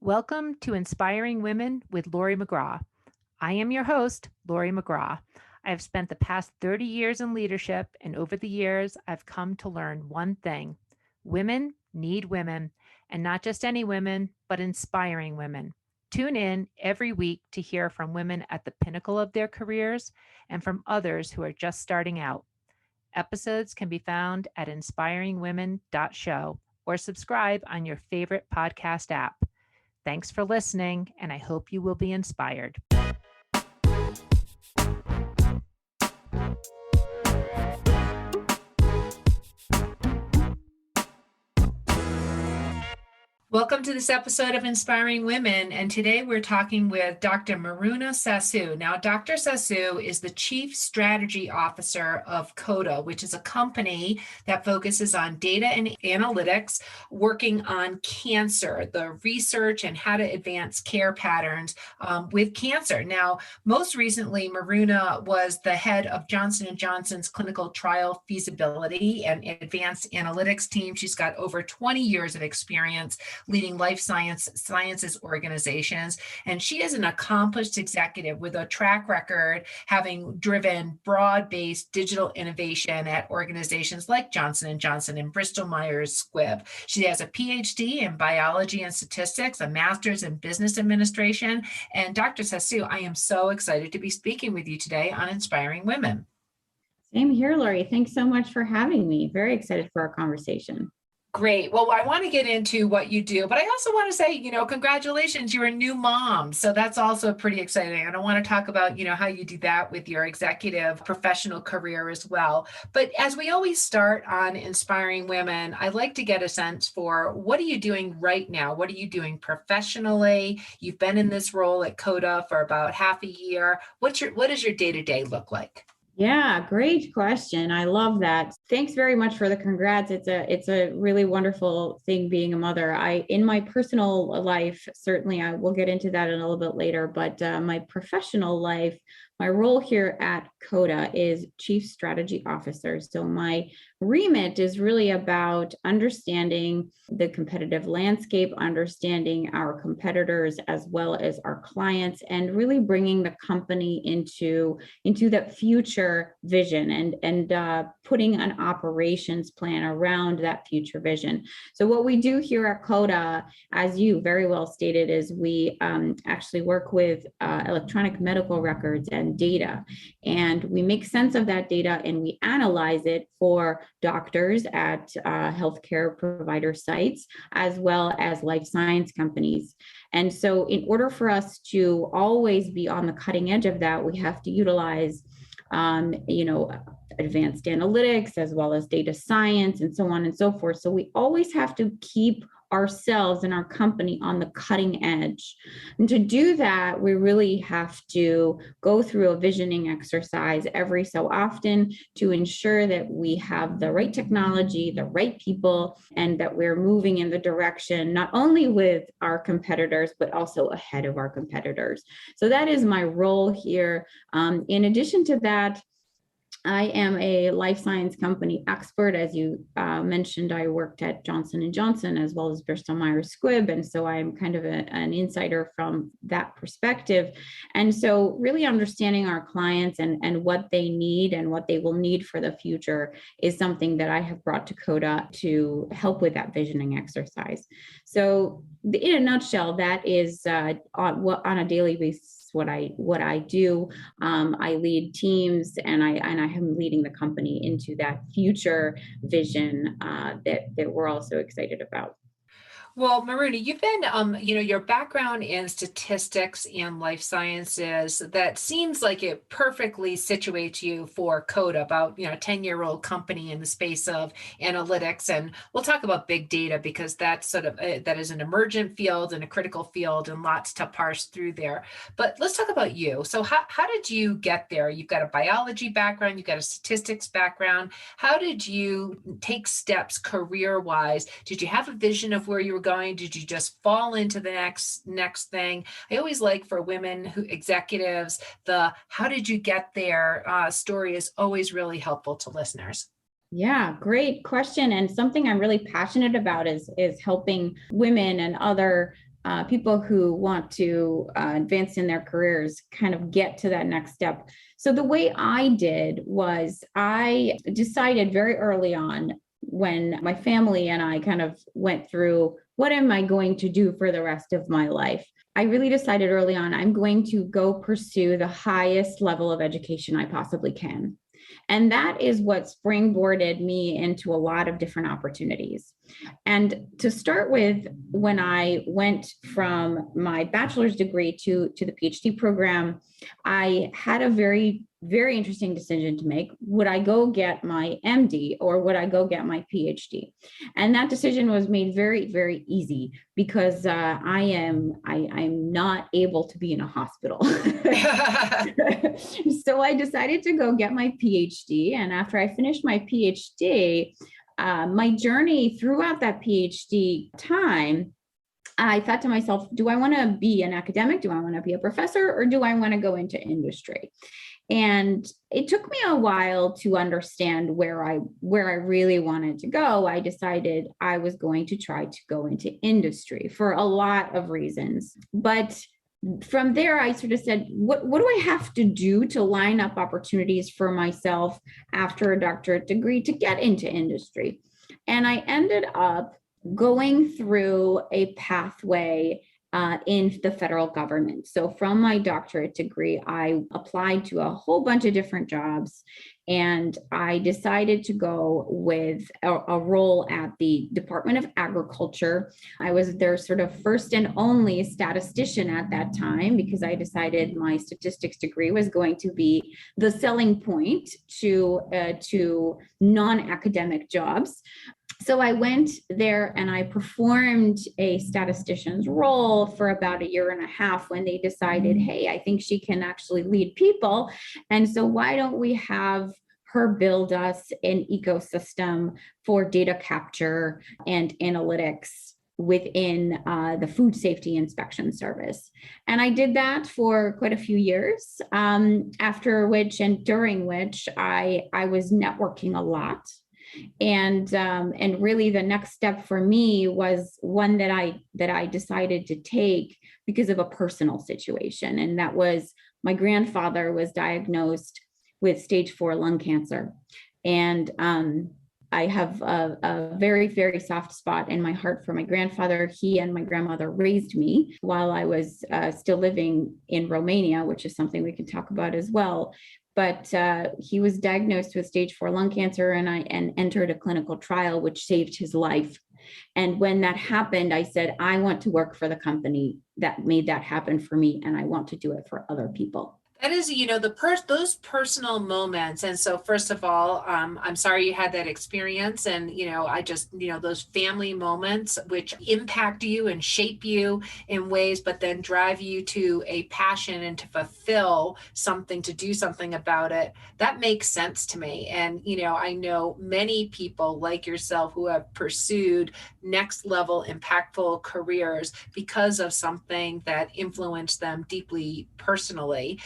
Welcome to Inspiring Women with Laurie McGraw. I am your host, Laurie McGraw. I have spent the past 30 years in leadership, and over the years, I've come to learn one thing: women need women, and not just any women, but inspiring women. Tune in every week to hear from women at the pinnacle of their careers and from others who are just starting out. Episodes can be found at inspiringwomen.show or subscribe on your favorite podcast app. Thanks for listening, and I hope you will be inspired. Welcome to this episode of Inspiring Women, and today we're talking with Dr. Miruna Sasu. Now, Dr. Sasu is the Chief Strategy Officer of COTA, which is a company that focuses on data and analytics, working on cancer, the research and how to advance care patterns with cancer. Now, most recently, Miruna was the head of Johnson & Johnson's clinical trial feasibility and advanced analytics team. She's got over 20 years of experience leading life sciences organizations. And she is an accomplished executive with a track record having driven broad-based digital innovation at organizations like Johnson & Johnson and Bristol-Myers Squibb. She has a PhD in biology and statistics, a master's in business administration. And Dr. Sasu, I am so excited to be speaking with you today on Inspiring Women. Same here, Laurie. Thanks so much for having me. Very excited for our conversation. Great. Well, I want to get into what you do, but I also want to say, congratulations, you're a new mom. So that's also pretty exciting. And I want to talk about, how you do that with your executive professional career as well. But as we always start on Inspiring Women, I like to get a sense for what are you doing right now? What are you doing professionally? You've been in this role at COTA for about half a year. What does your day-to-day look like? Yeah, great question. I love that. Thanks very much for the congrats. It's a really wonderful thing being a mother. In my personal life, certainly I will get into that in a little bit later, but my professional life, my role here at COTA is Chief Strategy Officer. So my remit is really about understanding the competitive landscape, understanding our competitors as well as our clients, and really bringing the company into that future vision and putting an operations plan around that future vision. So what we do here at COTA, as you very well stated, is we actually work with electronic medical records and data, and we make sense of that data and we analyze it for doctors at healthcare provider sites as well as life science companies. And so in order for us to always be on the cutting edge of that, we have to utilize advanced analytics as well as data science and so on and so forth. So we always have to keep ourselves and our company on the cutting edge. And to do that, we really have to go through a visioning exercise every so often to ensure that we have the right technology, the right people, and that we're moving in the direction not only with our competitors, but also ahead of our competitors. So that is my role here. In addition to that, I am a life science company expert. As you mentioned, I worked at Johnson & Johnson as well as Bristol-Myers Squibb. And so I'm kind of an insider from that perspective. And so really understanding our clients and what they need and what they will need for the future is something that I have brought to COTA to help with that visioning exercise. So in a nutshell, that is on a daily basis what I do. I lead teams, and I am leading the company into that future vision that we're also excited about. Well, Miruna, you've been, your background in statistics and life sciences, that seems like it perfectly situates you for COTA, about, 10-year-old company in the space of analytics. And we'll talk about big data because that's that is an emergent field and a critical field and lots to parse through there. But let's talk about you. So how did you get there? You've got a biology background, you've got a statistics background. How did you take steps career-wise? Did you have a vision of where you were going? Did you just fall into the next thing? I always like for women executives, the how did you get there story is always really helpful to listeners. Yeah, great question. And something I'm really passionate about is helping women and other people who want to advance in their careers kind of get to that next step. So the way I did was I decided very early on, when my family and I kind of went through, what am I going to do for the rest of my life? I really decided early on, I'm going to go pursue the highest level of education I possibly can. And that is what springboarded me into a lot of different opportunities. And to start with, when I went from my bachelor's degree to the PhD program, I had a very, very interesting decision to make. Would I go get my MD or would I go get my PhD? And that decision was made very, very easy because I'm not able to be in a hospital. So I decided to go get my PhD. And after I finished my PhD, my journey throughout that PhD time, I thought to myself, do I want to be an academic? Do I want to be a professor? Or do I want to go into industry? And it took me a while to understand where I really wanted to go. I decided I was going to try to go into industry for a lot of reasons. But from there, I sort of said, what do I have to do to line up opportunities for myself after a doctorate degree to get into industry? And I ended up going through a pathway in the federal government. So from my doctorate degree, I applied to a whole bunch of different jobs, and I decided to go with a role at the Department of Agriculture. I was their sort of first and only statistician at that time because I decided my statistics degree was going to be the selling point to non-academic jobs. So I went there and I performed a statistician's role for about a year and a half when they decided, hey, I think she can actually lead people. And so why don't we have her build us an ecosystem for data capture and analytics within the food safety inspection service. And I did that for quite a few years, after which and during which I was networking a lot. And really the next step for me was one that I decided to take because of a personal situation. And that was my grandfather was diagnosed with stage 4 lung cancer. And I have a very, very soft spot in my heart for my grandfather. He and my grandmother raised me while I was still living in Romania, which is something we can talk about as well. But he was diagnosed with stage 4 lung cancer and entered a clinical trial, which saved his life. And when that happened, I said, I want to work for the company that made that happen for me, and I want to do it for other people. That is, those personal moments. And so first of all, I'm sorry you had that experience. And, I just, those family moments which impact you and shape you in ways, but then drive you to a passion and to fulfill something, to do something about it. That makes sense to me. And, I know many people like yourself who have pursued next level impactful careers because of something that influenced them deeply personally.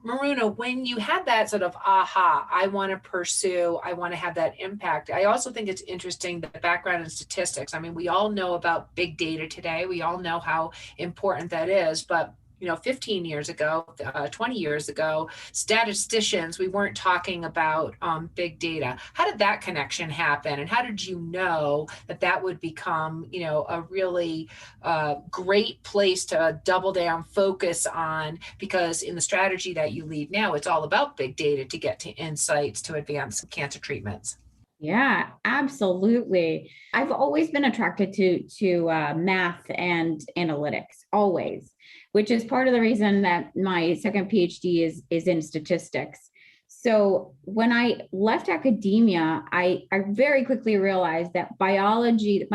Miruna, when you had that sort of aha, I want to have that impact. I also think it's interesting the background in statistics. I mean, we all know about big data today. We all know how important that is, but 15 years ago, 20 years ago, statisticians, we weren't talking about big data. How did that connection happen? And how did you know that would become, a really great place to double down, focus on? Because in the strategy that you lead now, it's all about big data to get to insights to advance cancer treatments. Yeah, absolutely. I've always been attracted to math and analytics, always, which is part of the reason that my second PhD is in statistics. So when I left academia, I very quickly realized that my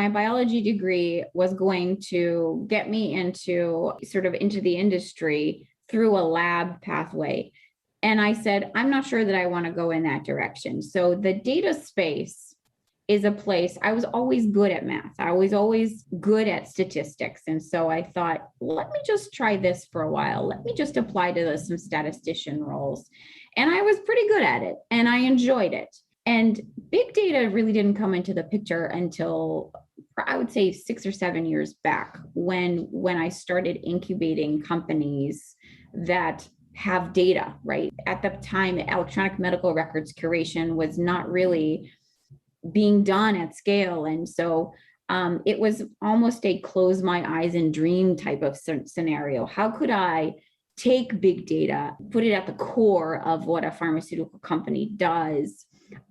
biology degree was going to get me into the industry through a lab pathway. And I said, I'm not sure that I want to go in that direction. So the data space is a place. I was always good at math. I was always good at statistics. And so I thought, let me just try this for a while. Let me just apply to some statistician roles. And I was pretty good at it and I enjoyed it. And big data really didn't come into the picture until I would say 6 or 7 years back when I started incubating companies that have data, right? At the time, electronic medical records curation was not really being done at scale. And so it was almost a close my eyes and dream type of scenario. How could I take big data, put it at the core of what a pharmaceutical company does,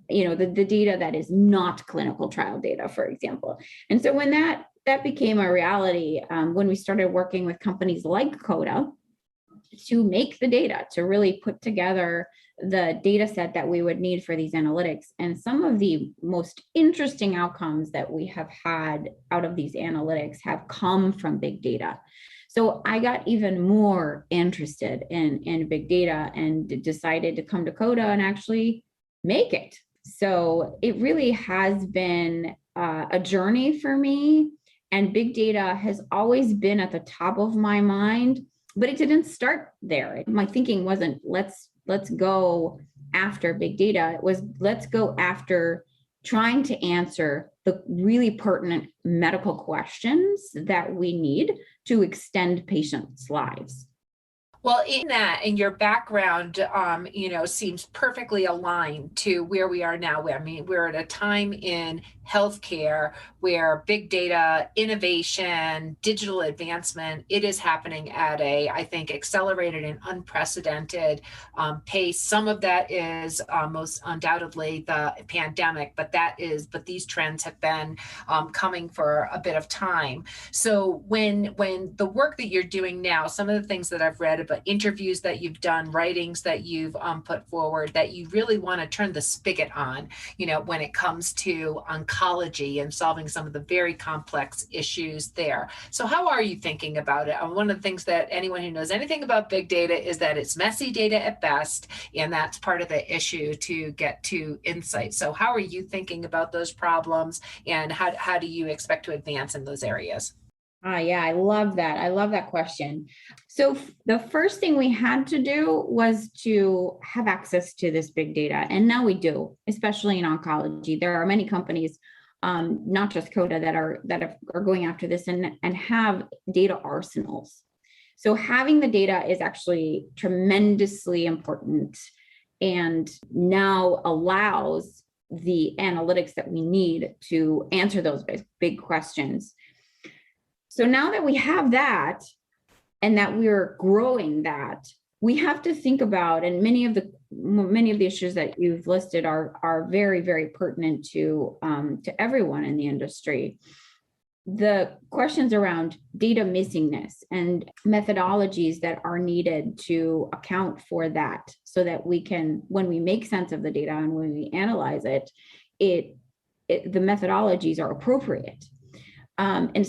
the data that is not clinical trial data, for example. And so when that became a reality, when we started working with companies like COTA to make the data, to really put together the data set that we would need for these analytics. And some of the most interesting outcomes that we have had out of these analytics have come from big data. So I got even more interested in big data and decided to come to COTA and actually make it. So it really has been a journey for me. And big data has always been at the top of my mind, but it didn't start there. My thinking wasn't let's go after big data. It was let's go after trying to answer the really pertinent medical questions that we need to extend patients' lives. Well, in that, and your background, seems perfectly aligned to where we are now. I mean, we're at a time in healthcare where big data, innovation, digital advancement, it is happening at I think, accelerated and unprecedented pace. Some of that is most undoubtedly the pandemic, but these trends have been coming for a bit of time. So when the work that you're doing now, some of the things that I've read about interviews that you've done, writings that you've put forward, that you really want to turn the spigot on, when it comes to oncology and solving some of the very complex issues there. So how are you thinking about it? One of the things that anyone who knows anything about big data is that it's messy data at best, and that's part of the issue to get to insight. So how are you thinking about those problems, and how do you expect to advance in those areas? Yeah, I love that. I love that question. So the first thing we had to do was to have access to this big data. And now we do, especially in oncology. There are many companies, not just COTA, that are going after this and have data arsenals. So having the data is actually tremendously important and now allows the analytics that we need to answer those big questions. So now that we have that and that we're growing that, we have to think about, and many of the issues that you've listed are very, very pertinent to everyone in the industry. The questions around data missingness and methodologies that are needed to account for that, so that we can, when we make sense of the data and when we analyze it, the methodologies are appropriate. And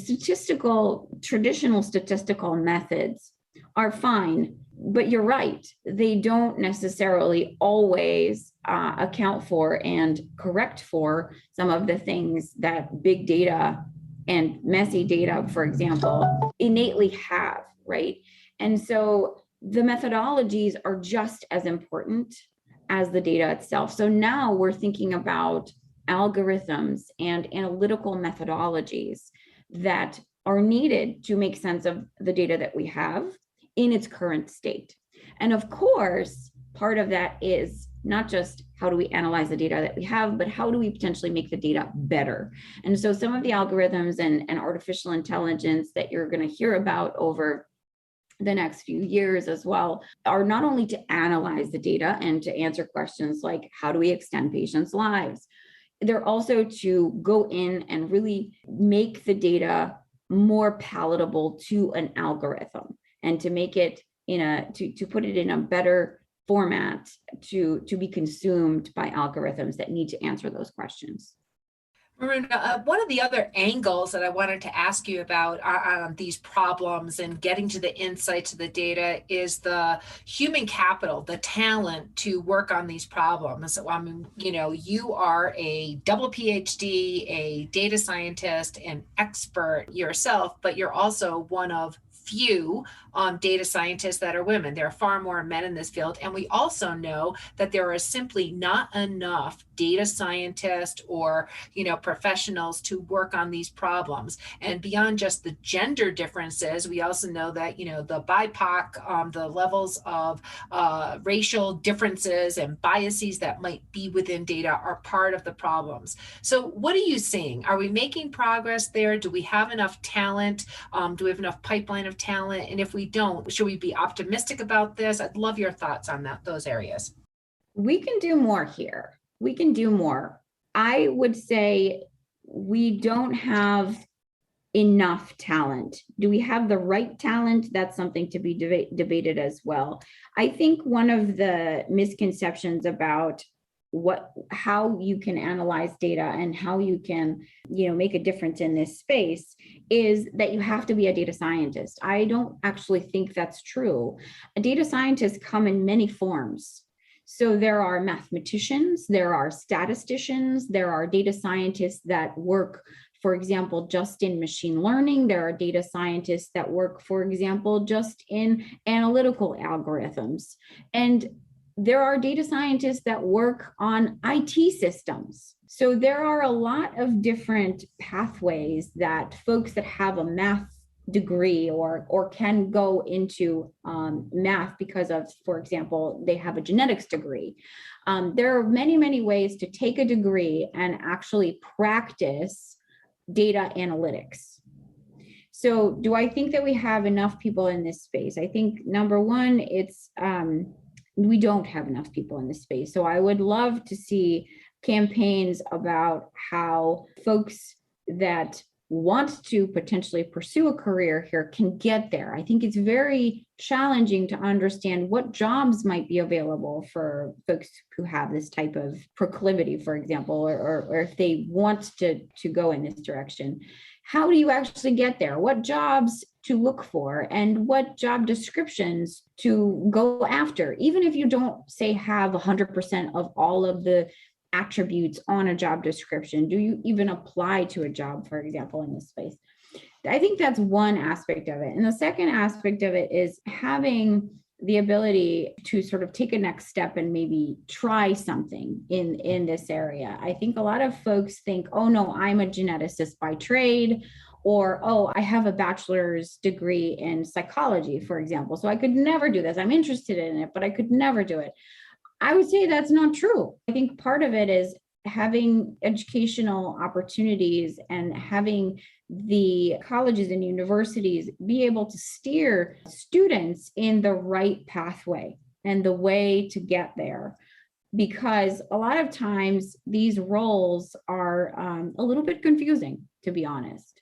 traditional statistical methods are fine, but you're right. They don't necessarily always account for and correct for some of the things that big data and messy data, for example, innately have, right? And so the methodologies are just as important as the data itself. So now we're thinking about algorithms and analytical methodologies that are needed to make sense of the data that we have in its current state. And of course, part of that is not just how do we analyze the data that we have, but how do we potentially make the data better? And so some of the algorithms and artificial intelligence that you're going to hear about over the next few years as well are not only to analyze the data and to answer questions like how do we extend patients' lives, they're also to go in and really make the data more palatable to an algorithm and to make it to put it in a better format to be consumed by algorithms that need to answer those questions. Miruna, one of the other angles that I wanted to ask you about on these problems and getting to the insights of the data is the human capital, the talent to work on these problems. So, you are a double PhD, a data scientist, an expert yourself, but you're also one of few data scientists that are women. There are far more men in this field. And we also know that there are simply not enough data scientists or, professionals to work on these problems. And beyond just the gender differences, we also know that, the BIPOC, the levels of racial differences and biases that might be within data are part of the problems. So what are you seeing? Are we making progress there? Do we have enough talent? Do we have enough pipeline of talent? And if we don't, should we be optimistic about this? I'd love your thoughts on those areas. We can do more here. We can do more. I would say we don't have enough talent. Do we have the right talent? That's something to be debated as well. I think one of the misconceptions about how you can analyze data and how you can, make a difference in this space is that you have to be a data scientist. I don't actually think that's true. A data scientists come in many forms. So there are mathematicians, there are statisticians, there are data scientists that work, for example, just in machine learning. There are data scientists that work, for example, just in analytical algorithms. And there are data scientists that work on IT systems. So there are a lot of different pathways that folks that have a math degree or can go into math because of, for example, they have a genetics degree. There are many, many ways to take a degree and actually practice data analytics. So do I think that we have enough people in this space? I think number one, we don't have enough people in this space. So I would love to see campaigns about how folks that want to potentially pursue a career here can get there. I think it's very challenging to understand what jobs might be available for folks who have this type of proclivity, for example, or if they want to go in this direction. How do you actually get there? What jobs to look for and what job descriptions to go after? Even if you don't say have 100% of all of the attributes on a job description, do you even apply to a job, for example, in this space? I think that's one aspect of it. And the second aspect of it is having the ability to sort of take a next step and maybe try something in this area. I think a lot of folks think, oh no, I'm a geneticist by trade, or, oh, I have a bachelor's degree in psychology, for example, so I could never do this. I'm interested in it, but I could never do it. I would say that's not true. I think part of it is having educational opportunities and having the colleges and universities be able to steer students in the right pathway and the way to get there. Because a lot of times these roles are a little bit confusing, to be honest.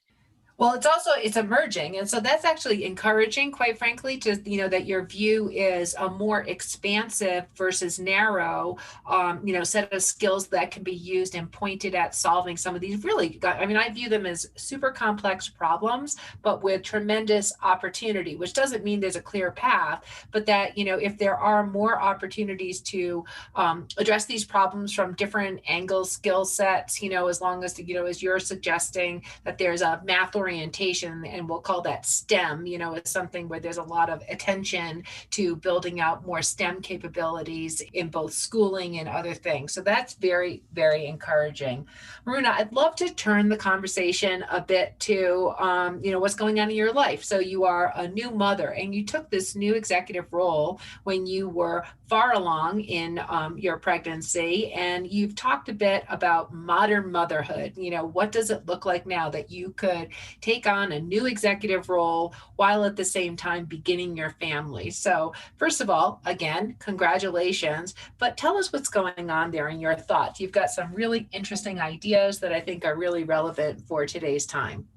Well, it's emerging. And so that's actually encouraging, quite frankly, to, that your view is a more expansive versus narrow, set of skills that can be used and pointed at solving some of these really, I view them as super complex problems, but with tremendous opportunity, which doesn't mean there's a clear path, but that, if there are more opportunities to address these problems from different angles, skill sets, as long as, as you're suggesting that there's a math orientation, and we'll call that STEM, it's something where there's a lot of attention to building out more STEM capabilities in both schooling and other things. So that's very, very encouraging. Miruna, I'd love to turn the conversation a bit to, what's going on in your life. So you are a new mother and you took this new executive role when you were far along in your pregnancy, and you've talked a bit about modern motherhood. What does it look like now that you could take on a new executive role while at the same time beginning your family? So first of all, again, congratulations, but tell us what's going on there and your thoughts. You've got some really interesting ideas that I think are really relevant for today's time.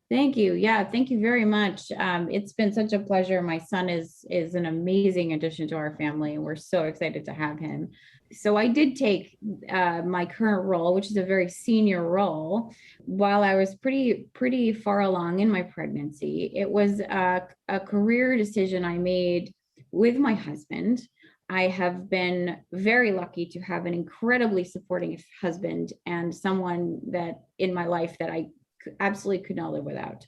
Thank you. Yeah, thank you very much. It's been such a pleasure. My son is an amazing addition to our family, and we're so excited to have him. So I did take my current role, which is a very senior role, while I was pretty far along in my pregnancy. It was a career decision I made with my husband. I have been very lucky to have an incredibly supporting husband and someone that in my life that I absolutely could not live without.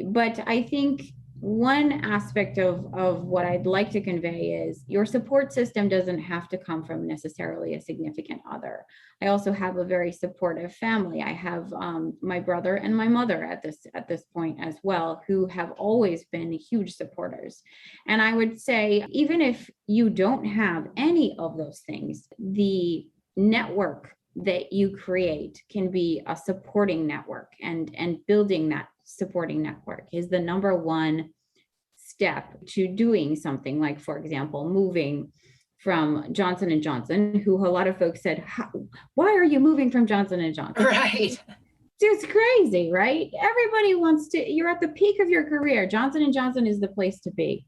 But I think one aspect of what I'd like to convey is your support system doesn't have to come from necessarily a significant other. I also have a very supportive family. I have my brother and my mother at this point as well, who have always been huge supporters. And I would say, even if you don't have any of those things, the network that you create can be a supporting network, and building that supporting network is the number one step to doing something like, for example, moving from Johnson & Johnson, who a lot of folks said, why are you moving from Johnson & Johnson? Right. It's crazy, right? Everybody wants to, you're at the peak of your career. Johnson & Johnson is the place to be.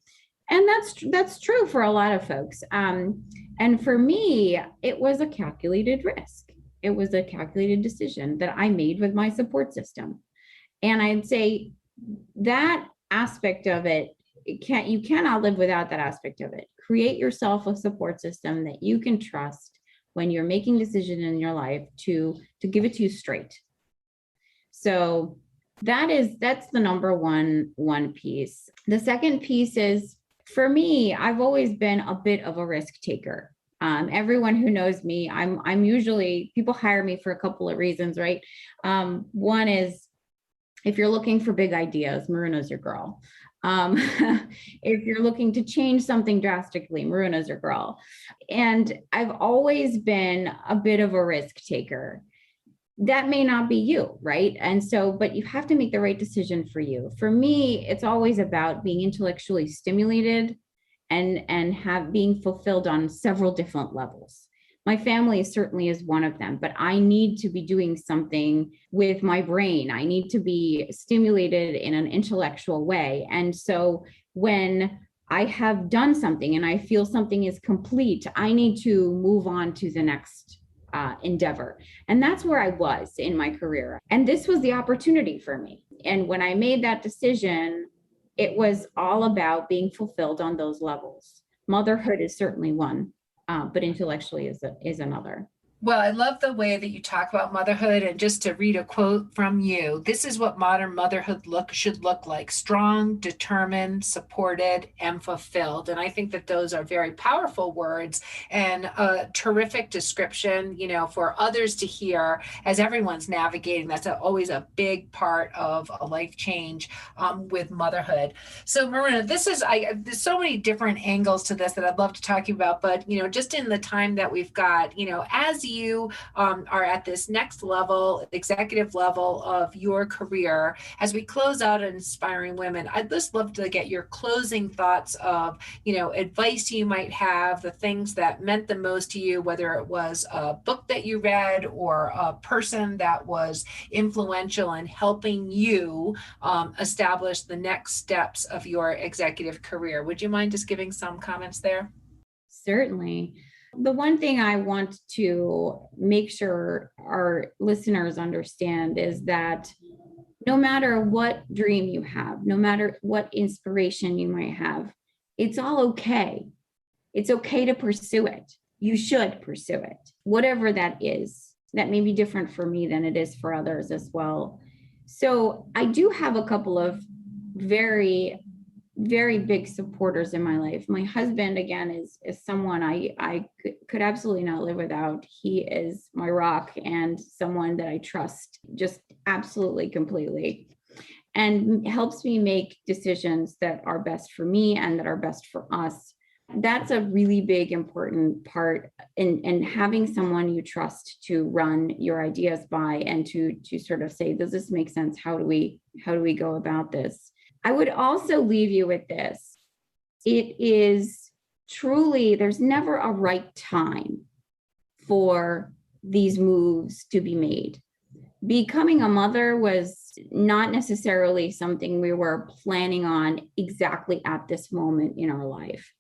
And that's true for a lot of folks. And for me, it was a calculated risk. It was a calculated decision that I made with my support system. And I'd say that aspect of it, you cannot live without that aspect of it. Create yourself a support system that you can trust when you're making decisions in your life to give it to you straight. So that's the number one piece. The second piece is, for me, I've always been a bit of a risk taker. Everyone who knows me, I'm usually, people hire me for a couple of reasons, right? One is, if you're looking for big ideas, Miruna's your girl. If you're looking to change something drastically, Miruna's your girl. And I've always been a bit of a risk taker. That may not be you, right? And so, but you have to make the right decision for you. For me, it's always about being intellectually stimulated and being fulfilled on several different levels. My family certainly is one of them, but I need to be doing something with my brain. I need to be stimulated in an intellectual way. And so when I have done something and I feel something is complete, I need to move on to the next endeavor. And that's where I was in my career. And this was the opportunity for me. And when I made that decision, it was all about being fulfilled on those levels. Motherhood is certainly one, but intellectually is another. Well, I love the way that you talk about motherhood. And just to read a quote from you, this is what modern motherhood should look like: strong, determined, supported, and fulfilled. And I think that those are very powerful words and a terrific description, for others to hear as everyone's navigating. That's always a big part of a life change with motherhood. So Miruna, there's so many different angles to this that I'd love to talk to you about, but, just in the time that we've got, as you are at this next level, executive level of your career, as we close out Inspiring Women, I'd just love to get your closing thoughts of, advice you might have, the things that meant the most to you, whether it was a book that you read or a person that was influential in helping you establish the next steps of your executive career. Would you mind just giving some comments there? Certainly. The one thing I want to make sure our listeners understand is that no matter what dream you have, no matter what inspiration you might have, it's all okay. It's okay to pursue it. You should pursue it, whatever that is. That may be different for me than it is for others as well. So I do have a couple of very big supporters in my life. My husband, again, is someone I could absolutely not live without. He is my rock and someone that I trust just absolutely, completely, and helps me make decisions that are best for me and that are best for us. That's a really big, important part in having someone you trust to run your ideas by and to sort of say, does this make sense? How do we go about this? I would also leave you with this. It is truly, there's never a right time for these moves to be made. Becoming a mother was not necessarily something we were planning on exactly at this moment in our life.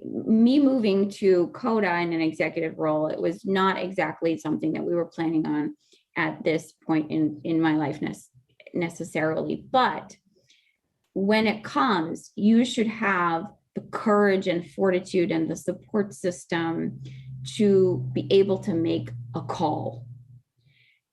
Me moving to COTA in an executive role, it was not exactly something that we were planning on at this point in my life necessarily. But when it comes, you should have the courage and fortitude and the support system to be able to make a call.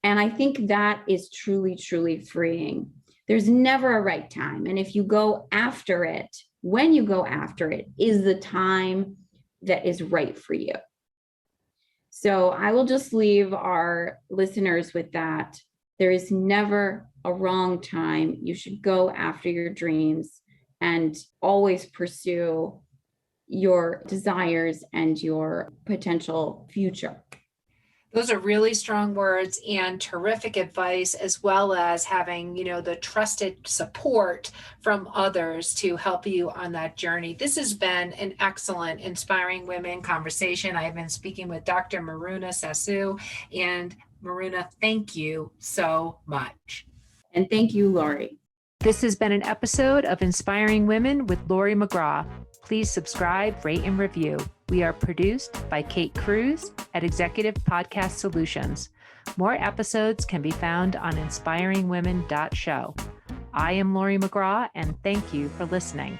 And I think that is truly, truly freeing. There's never a right time. And if you go after it, when you go after it is the time that is right for you. So I will just leave our listeners with that. There is never a wrong time. You should go after your dreams and always pursue your desires and your potential future. Those are really strong words and terrific advice, as well as having, the trusted support from others to help you on that journey. This has been an excellent Inspiring Women conversation. I've been speaking with Dr. Miruna Sasu, and Miruna, thank you so much. And thank you, Laurie. This has been an episode of Inspiring Women with Laurie McGraw. Please subscribe, rate, and review. We are produced by Kate Cruz at Executive Podcast Solutions. More episodes can be found on inspiringwomen.show. I am Laurie McGraw, and thank you for listening.